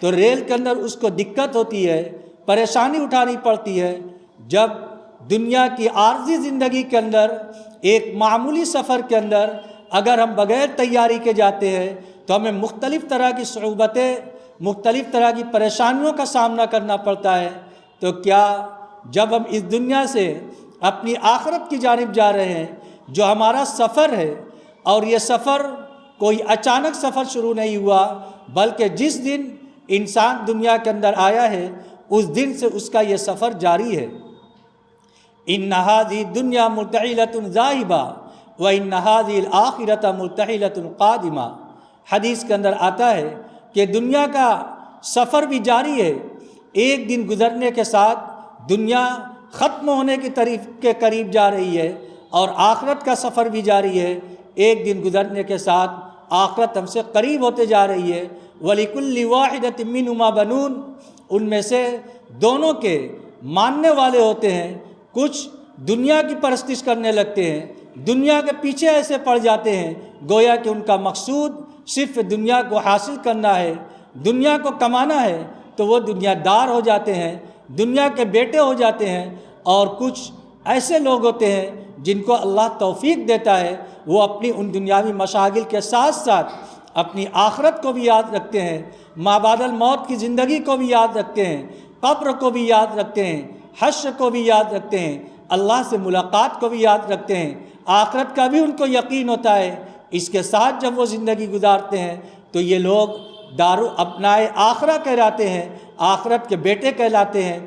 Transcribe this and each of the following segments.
تو ریل کے اندر اس کو دقت ہوتی ہے، پریشانی اٹھانی پڑتی ہے۔ جب دنیا کی عارضی زندگی کے اندر ایک معمولی سفر کے اندر اگر ہم بغیر تیاری کے جاتے ہیں تو ہمیں مختلف طرح کی صعوبتیں، مختلف طرح کی پریشانیوں کا سامنا کرنا پڑتا ہے۔ تو کیا جب ہم اس دنیا سے اپنی آخرت کی جانب جا رہے ہیں، جو ہمارا سفر ہے، اور یہ سفر کوئی اچانک سفر شروع نہیں ہوا، بلکہ جس دن انسان دنیا کے اندر آیا ہے اس دن سے اس کا یہ سفر جاری ہے۔ ان هذه الدنيا مرتحلة ذاهبة وان هذه الآخرة مرتحلة قادمة۔ حدیث کے اندر آتا ہے کہ دنیا کا سفر بھی جاری ہے، ایک دن گزرنے کے ساتھ دنیا ختم ہونے کے قریب جا رہی ہے، اور آخرت کا سفر بھی جاری ہے، ایک دن گزرنے کے ساتھ آخرت ہم سے قریب ہوتے جا رہی ہے۔ وَلِكُلِّ وَاحِدَةٍ مِّنْهُمَا بَنُونَ، ان میں سے دونوں کے ماننے والے ہوتے ہیں، کچھ دنیا کی پرستش کرنے لگتے ہیں، دنیا کے پیچھے ایسے پڑ جاتے ہیں گویا کہ ان کا مقصود صرف دنیا کو حاصل کرنا ہے، دنیا کو کمانا ہے، تو وہ دنیا دار ہو جاتے ہیں، دنیا کے بیٹے ہو جاتے ہیں۔ اور کچھ ایسے لوگ ہوتے ہیں جن کو اللہ توفیق دیتا ہے، وہ اپنی ان دنیاوی مشاغل کے ساتھ ساتھ اپنی آخرت کو بھی یاد رکھتے ہیں، ما بعد الموت کی زندگی کو بھی یاد رکھتے ہیں، قبر کو بھی یاد رکھتے ہیں، حشر کو بھی یاد رکھتے ہیں، اللہ سے ملاقات کو بھی یاد رکھتے ہیں، آخرت کا بھی ان کو یقین ہوتا ہے۔ اس کے ساتھ جب وہ زندگی گزارتے ہیں تو یہ لوگ دارو ابنائے آخرہ کہلاتے ہیں، آخرت کے بیٹے کہلاتے ہیں۔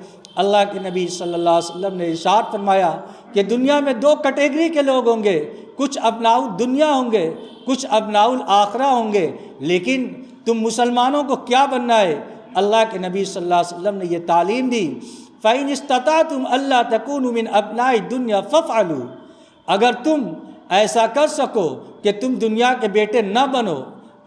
اللہ کے نبی صلی اللہ علیہ وسلم نے ارشاد فرمایا کہ دنیا میں دو کیٹیگری کے لوگ ہوں گے، کچھ ابناء الدنیا ہوں گے، کچھ ابناء الآخرہ ہوں گے، لیکن تم مسلمانوں کو کیا بننا ہے؟ اللہ کے نبی صلی اللہ علیہ وسلم نے یہ تعلیم دی، فَإِنِ اسْتَطَعْتُمْ أَلَّا تَكُونُوا مِنْ أَبْنَاءِ الدُّنْيَا فَافْعَلُوا، اگر تم ایسا کر سکو کہ تم دنیا کے بیٹے نہ بنو،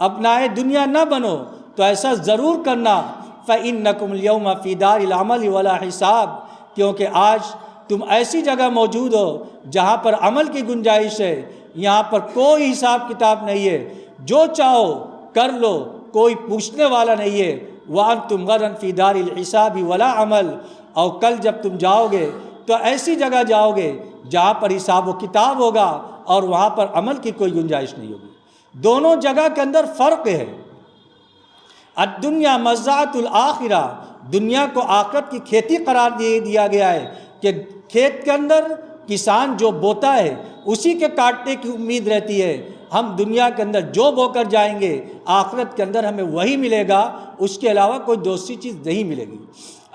ابناء دنیا نہ بنو، تو ایسا ضرور کرنا، فَإِنَّكُمْ الْيَوْمَ فِي دَارِ الْعَمَلِ وَلَا حِسَاب، کیونکہ آج تم ایسی جگہ موجود ہو جہاں پر عمل کی گنجائش ہے، یہاں پر کوئی حساب کتاب نہیں ہے، جو چاہو کر لو، کوئی پوچھنے والا نہیں ہے۔ وَأَنْتُمْ غَدًا فِي دَارِ الْحِسَابِ وَلَا عَمَلٍ، اور کل جب تم جاؤ گے تو ایسی جگہ جاؤ گے جہاں پر حساب و کتاب ہوگا اور وہاں پر عمل کی کوئی گنجائش نہیں ہوگی۔ دونوں جگہ کے اندر فرق ہے۔ الدنیا مزرعۃ الآخرہ، دنیا کو آخرت کی کھیتی قرار دیا گیا ہے کہ کھیت کے اندر کسان جو بوتا ہے اسی کے کاٹنے کی امید رہتی ہے۔ ہم دنیا کے اندر جو بو کر جائیں گے آخرت کے اندر ہمیں وہی ملے گا، اس کے علاوہ کوئی دوسری چیز نہیں ملے گی۔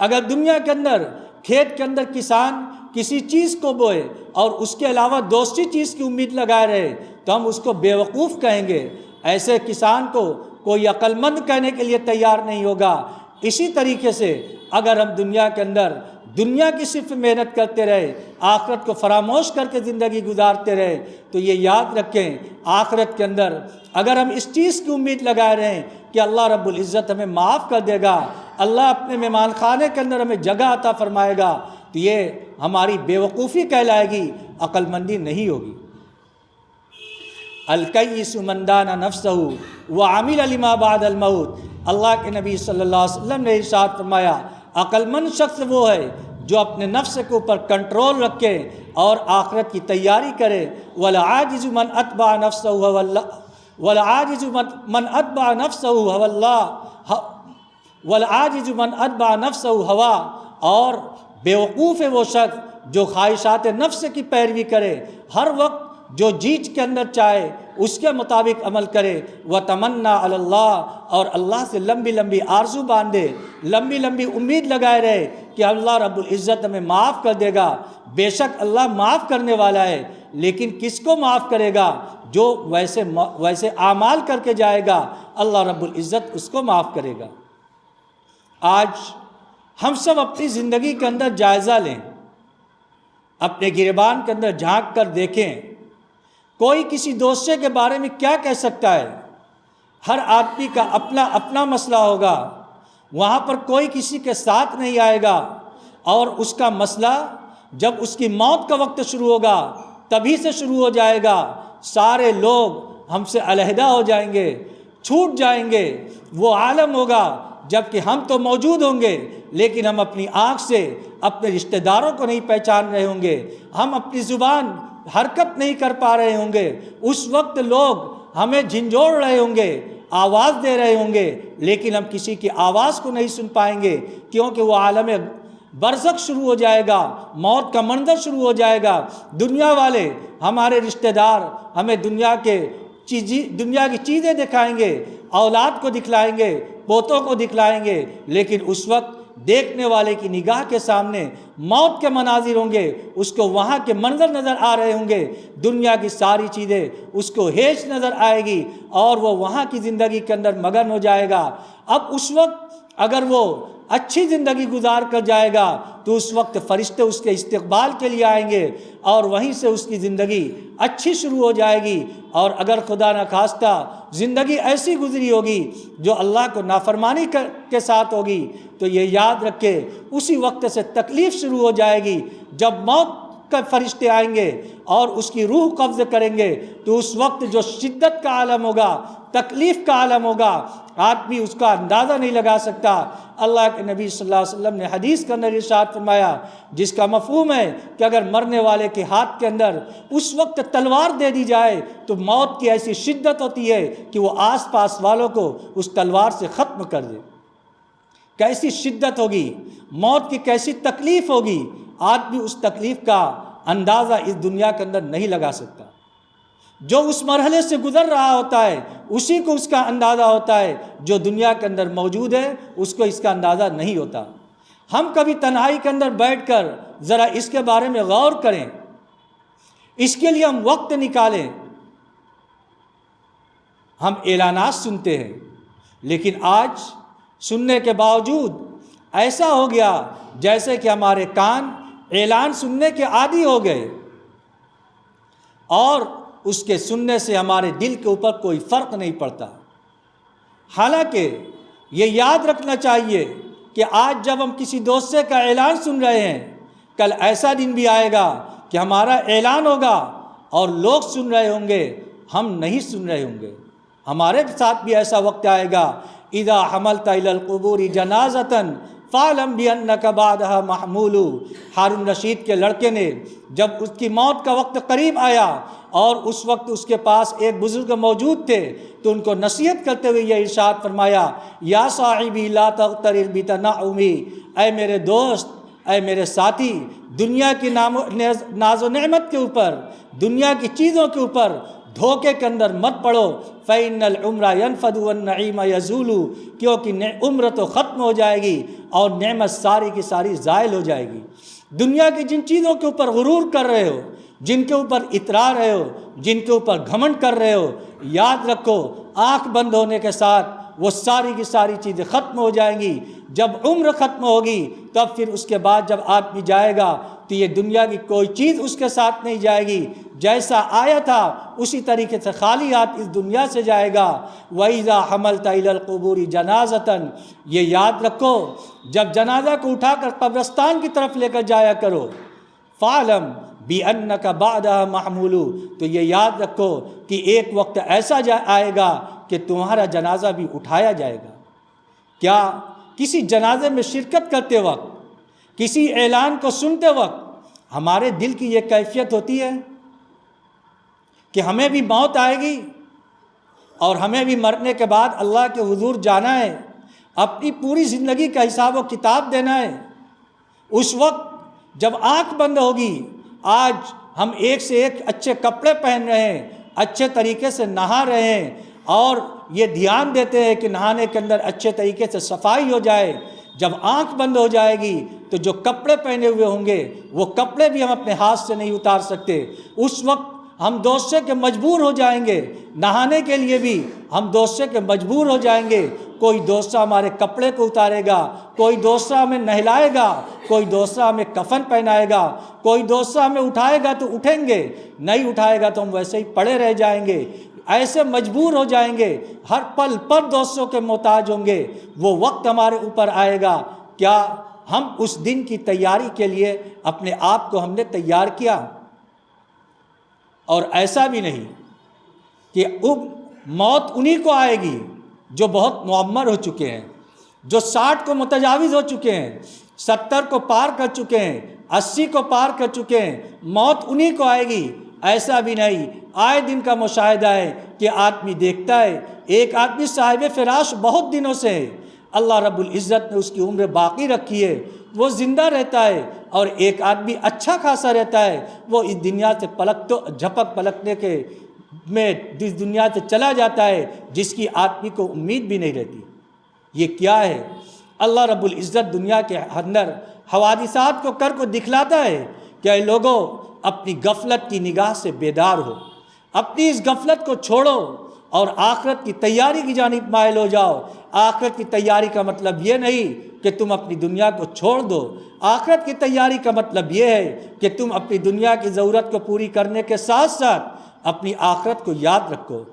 اگر دنیا کے اندر کھیت کے اندر کسان کسی چیز کو بوئے اور اس کے علاوہ دوسری چیز کی امید لگائے رہے تو ہم اس کو بیوقوف کہیں گے، ایسے کسان کو کوئی عقل مند کہنے کے لیے تیار نہیں ہوگا۔ اسی طریقے سے اگر ہم دنیا کے اندر دنیا کی صرف محنت کرتے رہے، آخرت کو فراموش کر کے زندگی گزارتے رہے، تو یہ یاد رکھیں آخرت کے اندر اگر ہم اس چیز کی امید لگائے رہیں کہ اللہ رب العزت ہمیں معاف کر دے گا، اللہ اپنے مہمان خانے کے اندر ہمیں جگہ عطا فرمائے گا، تو یہ ہماری بیوقوفی کہلائے گی، عقل مندی نہیں ہوگی۔ الکیس من دان نفسہ وعمل لما بعد الموت، اللہ کے نبی صلی اللہ علیہ وسلم نے ارشاد فرمایا عقل مند شخص وہ ہے جو اپنے نفس کے اوپر کنٹرول رکھے اور آخرت کی تیاری کرے۔ والعاجز من اتبع نفسہ والعاجز من اتبع نفسہ والعاجز من اتبع نفسہ ہوا، اور بیوقوف ہے وہ شخص جو خواہشات نفس کی پیروی کرے، ہر وقت جو جیچ کے اندر چاہے اس کے مطابق عمل کرے۔ وَتَمَنَّا عَلَى اللَّهِ، اور اللہ سے لمبی لمبی آرزو باندھے، لمبی لمبی امید لگائے رہے کہ اللہ رب العزت ہمیں معاف کر دے گا۔ بے شک اللہ معاف کرنے والا ہے، لیکن کس کو معاف کرے گا؟ جو ویسے اعمال کر کے جائے گا اللہ رب العزت اس کو معاف کرے گا۔ آج ہم سب اپنی زندگی کے اندر جائزہ لیں، اپنے گریبان کے اندر جھانک کر دیکھیں، کوئی کسی دوسرے کے بارے میں کیا کہہ سکتا ہے؟ ہر آدمی کا اپنا اپنا مسئلہ ہوگا، وہاں پر کوئی کسی کے ساتھ نہیں آئے گا، اور اس کا مسئلہ جب اس کی موت کا وقت شروع ہوگا تبھی سے شروع ہو جائے گا۔ سارے لوگ ہم سے علیحدہ ہو جائیں گے، چھوٹ جائیں گے۔ وہ عالم ہوگا جب کہ ہم تو موجود ہوں گے لیکن ہم اپنی آنکھ سے اپنے رشتہ داروں کو نہیں پہچان رہے ہوں گے، ہم اپنی زبان حرکت نہیں کر پا رہے ہوں گے، اس وقت لوگ ہمیں جھنجھوڑ رہے ہوں گے، آواز دے رہے ہوں گے، لیکن ہم کسی کی آواز کو نہیں سن پائیں گے، کیونکہ وہ عالم برزخ شروع ہو جائے گا، موت کا منظر شروع ہو جائے گا۔ دنیا والے، ہمارے رشتہ دار ہمیں دنیا کی چیزیں دکھائیں گے، اولاد کو دکھلائیں گے، پوتوں کو دکھلائیں گے، لیکن اس وقت دیکھنے والے کی نگاہ کے سامنے موت کے مناظر ہوں گے، اس کو وہاں کے منظر نظر آ رہے ہوں گے، دنیا کی ساری چیزیں اس کو ہیچ نظر آئے گی اور وہ وہاں کی زندگی کے اندر مگن ہو جائے گا۔ اب اس وقت اگر وہ اچھی زندگی گزار کر جائے گا تو اس وقت فرشتے اس کے استقبال کے لیے آئیں گے اور وہیں سے اس کی زندگی اچھی شروع ہو جائے گی، اور اگر خدا نخواستہ زندگی ایسی گزری ہوگی جو اللہ کو نافرمانی کے ساتھ ہوگی تو یہ یاد رکھے اسی وقت سے تکلیف شروع ہو جائے گی۔ جب موت کے فرشتے آئیں گے اور اس کی روح قبض کریں گے تو اس وقت جو شدت کا عالم ہوگا، تکلیف کا عالم ہوگا، آدمی اس کا اندازہ نہیں لگا سکتا۔ اللہ کے نبی صلی اللہ علیہ وسلم نے حدیث کے اندر ارشاد فرمایا، جس کا مفہوم ہے کہ اگر مرنے والے کے ہاتھ کے اندر اس وقت تلوار دے دی جائے تو موت کی ایسی شدت ہوتی ہے کہ وہ آس پاس والوں کو اس تلوار سے ختم کر دے۔ کیسی شدت ہوگی، موت کی کیسی تکلیف ہوگی، آدمی اس تکلیف کا اندازہ اس دنیا کے اندر نہیں لگا سکتا۔ جو اس مرحلے سے گزر رہا ہوتا ہے اسی کو اس کا اندازہ ہوتا ہے، جو دنیا کے اندر موجود ہے اس کو اس کا اندازہ نہیں ہوتا۔ ہم کبھی تنہائی کے اندر بیٹھ کر ذرا اس کے بارے میں غور کریں، اس کے لیے ہم وقت نکالیں۔ ہم اعلانات سنتے ہیں لیکن آج سننے کے باوجود ایسا ہو گیا جیسے کہ ہمارے کان اعلان سننے کے عادی ہو گئے اور اس کے سننے سے ہمارے دل کے اوپر کوئی فرق نہیں پڑتا۔ حالانکہ یہ یاد رکھنا چاہیے کہ آج جب ہم کسی دوسرے کا اعلان سن رہے ہیں، کل ایسا دن بھی آئے گا کہ ہمارا اعلان ہوگا اور لوگ سن رہے ہوں گے، ہم نہیں سن رہے ہوں گے۔ ہمارے ساتھ بھی ایسا وقت آئے گا، اذا حملت الی القبور جنازۃ فاعلم بانک بعدها محمول۔ ہارون رشید کے لڑکے نے جب اس کی موت کا وقت قریب آیا اور اس وقت اس کے پاس ایک بزرگ موجود تھے تو ان کو نصیحت کرتے ہوئے یہ ارشاد فرمایا، یا صاحبی لا تغترر بتنعمی، اے میرے دوست، اے میرے ساتھی، دنیا کی ناز و نعمت کے اوپر، دنیا کی چیزوں کے اوپر دھوکے کے اندر مت پڑو۔ فإن العمر ينفد والنعیم یزول، کیونکہ عمر تو ختم ہو جائے گی اور نعمت ساری کی ساری زائل ہو جائے گی۔ دنیا کی جن چیزوں کے اوپر غرور کر رہے ہو، جن کے اوپر اترا رہے ہو، جن کے اوپر گھمنڈ کر رہے ہو، یاد رکھو آنکھ بند ہونے کے ساتھ وہ ساری کی ساری چیزیں ختم ہو جائیں گی۔ جب عمر ختم ہوگی تب پھر اس کے بعد جب آدمی جائے گا تو یہ دنیا کی کوئی چیز اس کے ساتھ نہیں جائے گی، جیسا آیا تھا اسی طریقے سے خالی ہاتھ اس دنیا سے جائے گا۔ وَإِذَا حَمَلْتَ إِلَى الْقُبُورِ جَنَازَةً، یہ یاد رکھو جب جنازہ کو اٹھا کر قبرستان کی طرف لے کر جایا کرو، فَعْلَمْ بِأَنَّكَ بَعْدَهَا مَحْمُولُ، تو یہ یاد رکھو کہ ایک وقت ایسا آئے گا کہ تمہارا جنازہ بھی اٹھایا جائے گا۔ کیا کسی جنازے میں شرکت کرتے وقت، کسی اعلان کو سنتے وقت ہمارے دل کی یہ کیفیت ہوتی ہے کہ ہمیں بھی موت آئے گی اور ہمیں بھی مرنے کے بعد اللہ کے حضور جانا ہے، اپنی پوری زندگی کا حساب و کتاب دینا ہے؟ اس وقت جب آنکھ بند ہوگی، آج ہم ایک سے ایک اچھے کپڑے پہن رہے ہیں، اچھے طریقے سے نہا رہے ہیں اور یہ دھیان دیتے ہیں کہ نہانے کے اندر اچھے طریقے سے صفائی ہو جائے۔ جب آنکھ بند ہو جائے گی تو جو کپڑے پہنے ہوئے ہوں گے وہ کپڑے بھی ہم اپنے ہاتھ سے نہیں اتار سکتے۔ اس وقت ہم دوسرے کے مجبور ہو جائیں گے، نہانے کے لیے بھی ہم دوسرے کے مجبور ہو جائیں گے۔ کوئی دوسرا ہمارے کپڑے کو اتارے گا، کوئی دوسرا ہمیں نہلائے گا، کوئی دوسرا ہمیں کفن پہنائے گا، کوئی دوسرا ہمیں اٹھائے گا تو اٹھیں گے، نہیں اٹھائے گا تو ہم ویسے ہی پڑے رہ جائیں گے۔ ایسے مجبور ہو جائیں گے، ہر پل پر دوسروں کے محتاج ہوں گے۔ وہ وقت ہمارے اوپر آئے گا، کیا ہم اس دن کی تیاری کے لیے اپنے آپ کو ہم نے تیار کیا؟ اور ایسا بھی نہیں کہ اب موت انہی کو آئے گی جو بہت معمر ہو چکے ہیں، جو 60 کو متجاوز ہو چکے ہیں، 70 کو پار کر چکے ہیں، 80 کو پار کر چکے ہیں، موت انہی کو آئے گی۔ ایسا بھی نہیں، آئے دن کا مشاہدہ ہے کہ آدمی دیکھتا ہے ایک آدمی صاحب فراش بہت دنوں سے ہے، اللہ رب العزت نے اس کی عمر باقی رکھی ہے، وہ زندہ رہتا ہے، اور ایک آدمی اچھا خاصا رہتا ہے، وہ اس دنیا سے جھپک پلکنے کے میں اس دنیا سے چلا جاتا ہے، جس کی آدمی کو امید بھی نہیں رہتی۔ یہ کیا ہے؟ اللہ رب العزت دنیا کے اندر حوادثات کو دکھلاتا ہے کہ اے لوگوں، اپنی غفلت کی نگاہ سے بیدار ہو، اپنی اس غفلت کو چھوڑو اور آخرت کی تیاری کی جانب مائل ہو جاؤ۔ آخرت کی تیاری کا مطلب یہ نہیں کہ تم اپنی دنیا کو چھوڑ دو، آخرت کی تیاری کا مطلب یہ ہے کہ تم اپنی دنیا کی ضرورت کو پوری کرنے کے ساتھ ساتھ اپنی آخرت کو یاد رکھو،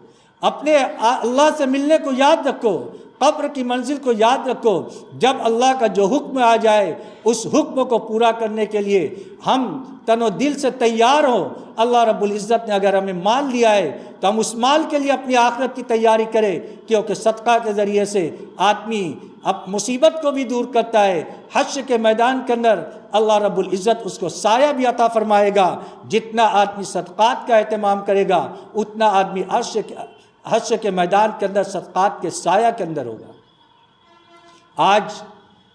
اپنے اللہ سے ملنے کو یاد رکھو، قبر کی منزل کو یاد رکھو۔ جب اللہ کا جو حکم آ جائے اس حکم کو پورا کرنے کے لیے ہم تن و دل سے تیار ہوں۔ اللہ رب العزت نے اگر ہمیں مال دیا ہے تو ہم اس مال کے لیے اپنی آخرت کی تیاری کریں، کیونکہ صدقہ کے ذریعے سے آدمی اب مصیبت کو بھی دور کرتا ہے۔ حشر کے میدان کے اندر اللہ رب العزت اس کو سایہ بھی عطا فرمائے گا۔ جتنا آدمی صدقات کا اہتمام کرے گا اتنا آدمی حشر کے میدان کے اندر صدقات کے سایہ کے اندر ہوگا۔ آج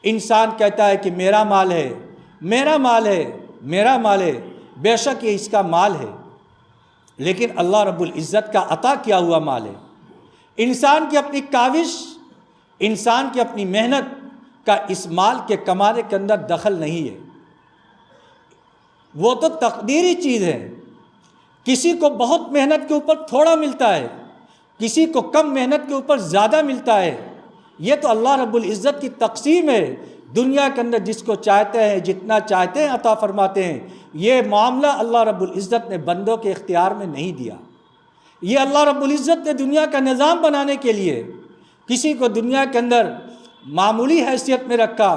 انسان کہتا ہے کہ میرا مال ہے، میرا مال ہے، میرا مال ہے۔ بے شک یہ اس کا مال ہے، لیکن اللہ رب العزت کا عطا کیا ہوا مال ہے۔ انسان کی اپنی کاوش، انسان کی اپنی محنت کا اس مال کے کمانے کے اندر دخل نہیں ہے۔ وہ تو تقدیری چیز ہے۔ کسی کو بہت محنت کے اوپر تھوڑا ملتا ہے، کسی کو کم محنت کے اوپر زیادہ ملتا ہے۔ یہ تو اللہ رب العزت کی تقسیم ہے۔ دنیا کے اندر جس کو چاہتے ہیں جتنا چاہتے ہیں عطا فرماتے ہیں۔ یہ معاملہ اللہ رب العزت نے بندوں کے اختیار میں نہیں دیا۔ یہ اللہ رب العزت نے دنیا کا نظام بنانے کے لیے کسی کو دنیا کے اندر معمولی حیثیت میں رکھا،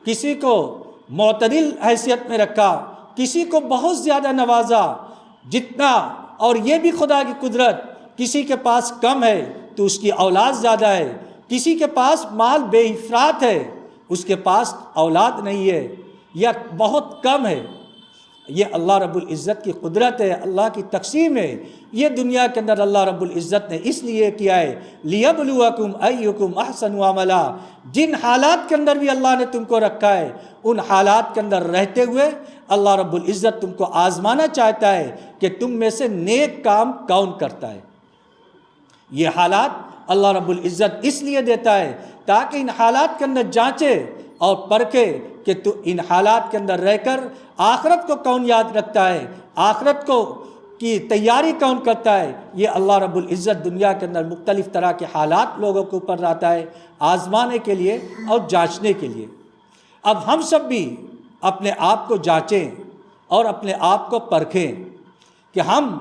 کسی کو معتدل حیثیت میں رکھا، کسی کو بہت زیادہ نوازا جتنا، اور یہ بھی خدا کی قدرت، کسی کے پاس کم ہے تو اس کی اولاد زیادہ ہے، کسی کے پاس مال بے افراط ہے اس کے پاس اولاد نہیں ہے یا بہت کم ہے۔ یہ اللہ رب العزت کی قدرت ہے، اللہ کی تقسیم ہے۔ یہ دنیا کے اندر اللہ رب العزت نے اس لیے کیا ہے، لِيَبْلُوَكُمْ أَيُّكُمْ أَحْسَنُ عَمَلًا۔ جن حالات کے اندر بھی اللہ نے تم کو رکھا ہے، ان حالات کے اندر رہتے ہوئے اللہ رب العزت تم کو آزمانا چاہتا ہے کہ تم میں سے نیک کام کون کرتا ہے۔ یہ حالات اللہ رب العزت اس لیے دیتا ہے تاکہ ان حالات کے اندر جانچے اور پرکھے کہ تو ان حالات کے اندر رہ کر آخرت کو کون یاد رکھتا ہے، آخرت کو کی تیاری کون کرتا ہے۔ یہ اللہ رب العزت دنیا کے اندر مختلف طرح کے حالات لوگوں کے اوپر لاتا ہے آزمانے کے لیے اور جانچنے کے لیے۔ اب ہم سب بھی اپنے آپ کو جانچیں اور اپنے آپ کو پرکھیں کہ ہم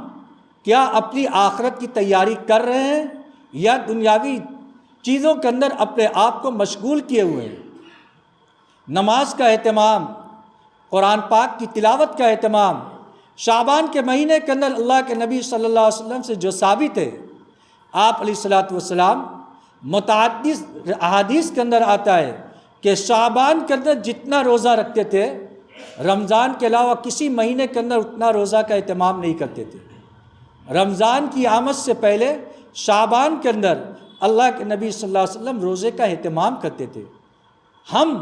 کیا اپنی آخرت کی تیاری کر رہے ہیں یا دنیاوی چیزوں کے اندر اپنے آپ کو مشغول کیے ہوئے ہیں۔ نماز کا اہتمام، قرآن پاک کی تلاوت کا اہتمام، شعبان کے مہینے کے اندر اللہ کے نبی صلی اللہ علیہ وسلم سے جو ثابت ہے، آپ علیہ الصلاۃ والسلام متعدد احادیث کے اندر آتا ہے کہ شعبان کے اندر جتنا روزہ رکھتے تھے رمضان کے علاوہ کسی مہینے کے اندر اتنا روزہ کا اہتمام نہیں کرتے تھے۔ رمضان کی آمد سے پہلے شعبان کے اندر اللہ کے نبی صلی اللہ علیہ وسلم روزے کا اہتمام کرتے تھے۔ ہم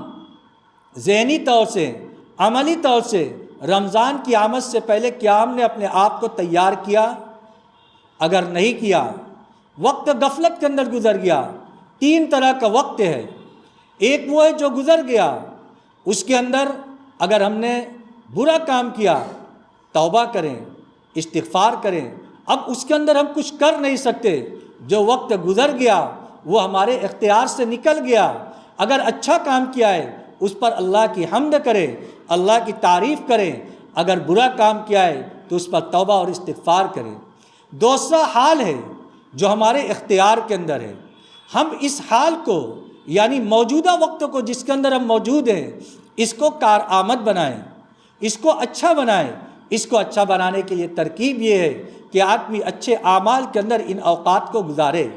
ذہنی طور سے، عملی طور سے رمضان کی آمد سے پہلے کیا ہم نے اپنے آپ کو تیار کیا؟ اگر نہیں کیا، وقت غفلت کے اندر گزر گیا۔ 3 طرح کا وقت ہے۔ ایک وہ ہے جو گزر گیا، اس کے اندر اگر ہم نے برا کام کیا توبہ کریں، استغفار کریں۔ اب اس کے اندر ہم کچھ کر نہیں سکتے، جو وقت گزر گیا وہ ہمارے اختیار سے نکل گیا۔ اگر اچھا کام کیا ہے اس پر اللہ کی حمد کریں، اللہ کی تعریف کریں۔ اگر برا کام کیا ہے تو اس پر توبہ اور استغفار کریں۔ دوسرا حال ہے جو ہمارے اختیار کے اندر ہے۔ ہم اس حال کو یعنی موجودہ وقت کو جس کے اندر ہم موجود ہیں اس کو کارآمد بنائیں، اس کو اچھا بنائیں۔ اس کو اچھا بنانے کے لیے ترکیب یہ ہے کہ آدمی اچھے اعمال کے اندر ان اوقات کو گزارے،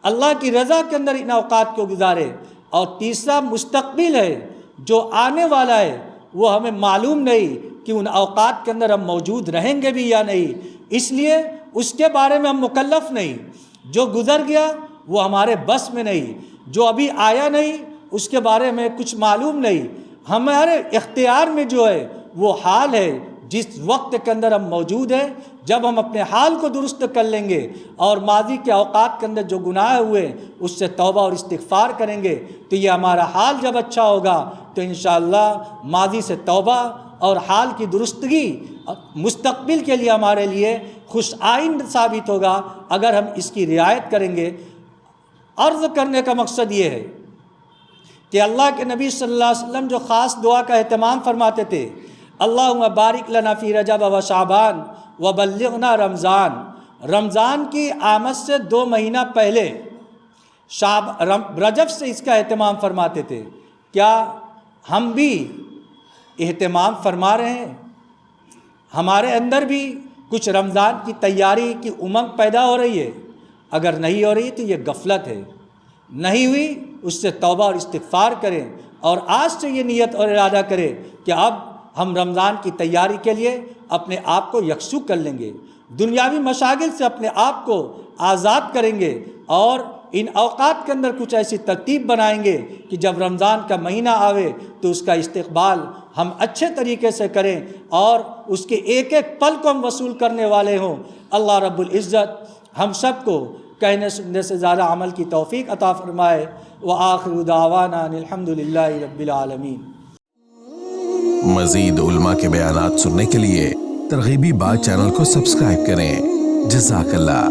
اللہ کی رضا کے اندر ان اوقات کو گزارے، اور تیسرا مستقبل ہے جو آنے والا ہے، وہ ہمیں معلوم نہیں کہ ان اوقات کے اندر ہم موجود رہیں گے بھی یا نہیں، اس لیے اس کے بارے میں ہم مکلف نہیں۔ جو گزر گیا وہ ہمارے بس میں نہیں، جو ابھی آیا نہیں اس کے بارے میں کچھ معلوم نہیں۔ ہمارے اختیار میں جو ہے وہ حال ہے جس وقت کے اندر ہم موجود ہیں۔ جب ہم اپنے حال کو درست کر لیں گے اور ماضی کے اوقات کے اندر جو گناہ ہوئے اس سے توبہ اور استغفار کریں گے تو یہ ہمارا حال جب اچھا ہوگا تو انشاءاللہ ماضی سے توبہ اور حال کی درستگی مستقبل کے لیے ہمارے لیے خوش آئند ثابت ہوگا اگر ہم اس کی رعایت کریں گے۔ عرض کرنے کا مقصد یہ ہے کہ اللہ کے نبی صلی اللہ علیہ وسلم جو خاص دعا کا اہتمام فرماتے تھے، اللہم بارک لنا فی رجب و شعبان و بلغنا رمضان، رمضان کی آمد سے 2 مہینہ پہلے رجب سے اس کا اہتمام فرماتے تھے۔ کیا ہم بھی اہتمام فرما رہے ہیں؟ ہمارے اندر بھی کچھ رمضان کی تیاری کی امنگ پیدا ہو رہی ہے؟ اگر نہیں ہو رہی تو یہ غفلت ہے، نہیں ہوئی اس سے توبہ اور استغفار کریں اور آج سے یہ نیت اور ارادہ کریں کہ اب ہم رمضان کی تیاری کے لیے اپنے آپ کو یکسو کر لیں گے، دنیاوی مشاغل سے اپنے آپ کو آزاد کریں گے اور ان اوقات کے اندر کچھ ایسی ترتیب بنائیں گے کہ جب رمضان کا مہینہ آوے تو اس کا استقبال ہم اچھے طریقے سے کریں اور اس کے ایک ایک پل کو ہم وصول کرنے والے ہوں۔ اللہ رب العزت ہم سب کو کہنے سننے سے زیادہ عمل کی توفیق عطا فرمائے۔ وآخر دعوانا ان الحمدللہ رب العالمین۔ مزید علماء کے بیانات سننے کے لیے ترغیبی بات چینل کو سبسکرائب کریں۔ جزاک اللہ۔